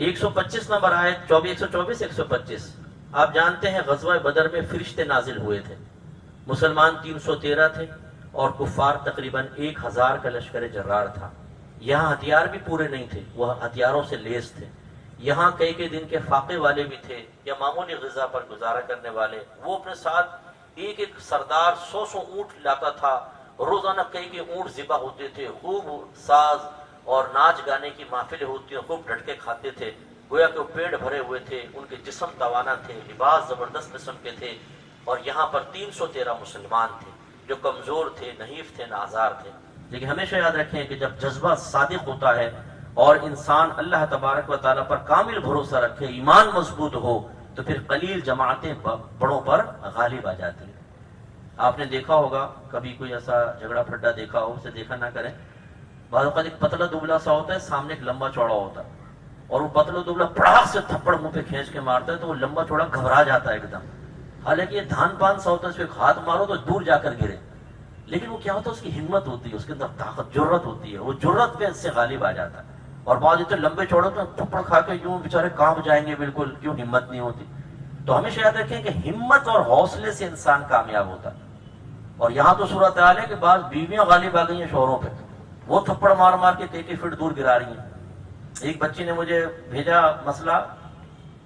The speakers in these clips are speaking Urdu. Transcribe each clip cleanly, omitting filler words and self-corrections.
125 نمبر آیت 124 125. آپ جانتے ہیں غزوہ بدر میں فرشتے نازل ہوئے تھے. مسلمان 313 تھے اور کفار تقریباً 1000 کا لشکر جرار تھا. یہاں ہتھیار بھی پورے نہیں تھے، وہ ہتھیاروں سے لیس تھے. یہاں کئی دن کے فاقے والے بھی تھے یا معمولی غذا پر گزارا کرنے والے. وہ اپنے ساتھ ایک سردار 100 اونٹ لاتا تھا. روزانہ کئی اونٹ ذبح ہوتے تھے. خوب ساز اور ناچ گانے کی محفلیں ہوتی ہیں، خوب ڈٹکے کھاتے تھے. گویا کہ وہ پیڑ بھرے ہوئے تھے، ان کے جسم توانا تھے، لباس زبردست قسم کے تھے. اور یہاں پر 313 مسلمان تھے جو کمزور تھے، نحیف تھے، نازار تھے. لیکن ہمیشہ یاد رکھیں کہ جب جذبہ صادق ہوتا ہے اور انسان اللہ تبارک و تعالیٰ پر کامل بھروسہ رکھے، ایمان مضبوط ہو، تو پھر قلیل جماعتیں بڑوں پر غالب آ جاتی ہیں. آپ نے دیکھا ہوگا، کبھی کوئی ایسا جھگڑا پھڈا دیکھا ہو، اسے دیکھا نہ کریں. بعض اوقات ایک پتلا دبلا سا ہوتا ہے، سامنے ایک لمبا چوڑا ہوتا ہے، اور وہ پتلا دبلا پڑاخ سے تھپڑ منہ پہ کھینچ کے مارتا ہے تو وہ لمبا چوڑا گھبرا جاتا ہے ایک دم. حالانکہ یہ دھان پان سا ہوتا ہے، اس پہ ایک ہاتھ مارو تو دور جا کر گرے. لیکن وہ کیا ہوتا ہے، اس کی ہمت ہوتی ہے، اس کے اندر طاقت، جرت ہوتی ہے، وہ جرت پہ اس سے غالب آ جاتا ہے. اور بعض اتنے لمبے چوڑے تو تھپڑ کھا کے یوں بیچارے کانپ جائیں گے بالکل، کیوں ہمت نہیں ہوتی. تو ہمیشہ یاد رکھیں کہ ہمت اور حوصلے سے انسان کامیاب ہوتا ہے. اور یہاں تو صورتحال ہے کہ بعض بیویاں غالب آ گئی ہیں شوہروں پہ، وہ تھپڑ مار مار کے کئی فٹ دور گرا رہی ہیں. ایک بچی نے مجھے بھیجا مسئلہ،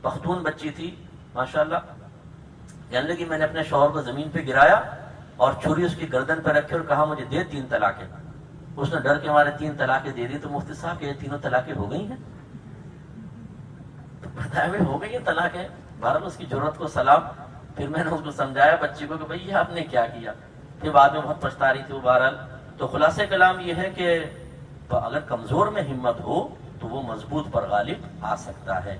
پختون بچی تھی ماشاءاللہ. کہنے لگی میں نے اپنے شوہر کو زمین پہ گرایا اور چھری اس کی گردن پہ رکھی اور کہا مجھے دے 3 طلاقیں. اس نے ڈر کے ہمارے 3 طلاقیں دے دی. تو مفتی صاحب یہ 3 طلاقیں ہو گئی ہیں؟ تو بتایا میں ہو گئی ہیں طلاقیں. بہرحال اس کی جرت کو سلام. پھر میں نے اس کو سمجھایا بچی کو کہ بھئی یہ آپ نے کیا کیا. پھر بعد میں بہت پچھتا رہی تھی وہ. بہرحال تو خلاصہ کلام یہ ہے کہ اگر کمزور میں ہمت ہو تو وہ مضبوط پر غالب آ سکتا ہے.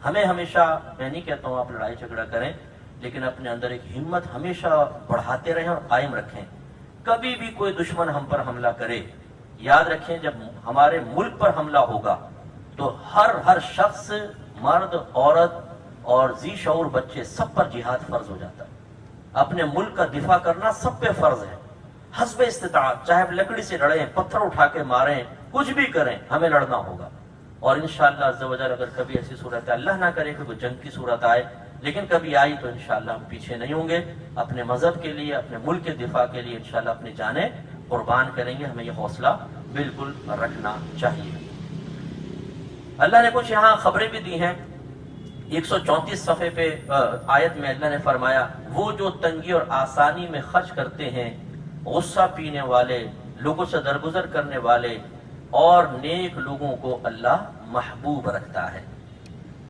ہمیں ہمیشہ، میں نہیں کہتا ہوں آپ لڑائی جھگڑا کریں، لیکن اپنے اندر ایک ہمت ہمیشہ بڑھاتے رہیں اور قائم رکھیں. کبھی بھی کوئی دشمن ہم پر حملہ کرے، یاد رکھیں جب ہمارے ملک پر حملہ ہوگا تو ہر شخص، مرد، عورت اور ذی شعور بچے، سب پر جہاد فرض ہو جاتا ہے. اپنے ملک کا دفاع کرنا سب پہ فرض ہے، حسب استطاعت. چاہے آپ لکڑی سے لڑیں، پتھر اٹھا کے ماریں، کچھ بھی کریں، ہمیں لڑنا ہوگا. اور انشاءاللہ عز و جل اگر کبھی ایسی صورت، اللہ نہ کرے کہ کوئی جنگ کی صورت آئے، لیکن کبھی آئی تو انشاءاللہ ہم پیچھے نہیں ہوں گے. اپنے مذہب کے لیے، اپنے ملک کے دفاع کے لیے انشاءاللہ اپنی جانیں قربان کریں گے. ہمیں یہ حوصلہ بالکل رکھنا چاہیے. اللہ نے کچھ یہاں خبریں بھی دی ہیں. 134 صفحے پہ آیت میں اللہ نے فرمایا، وہ جو تنگی اور آسانی میں خرچ کرتے ہیں، غصہ پینے والے، لوگوں سے درگزر کرنے والے اور نیک لوگوں کو اللہ محبوب رکھتا ہے.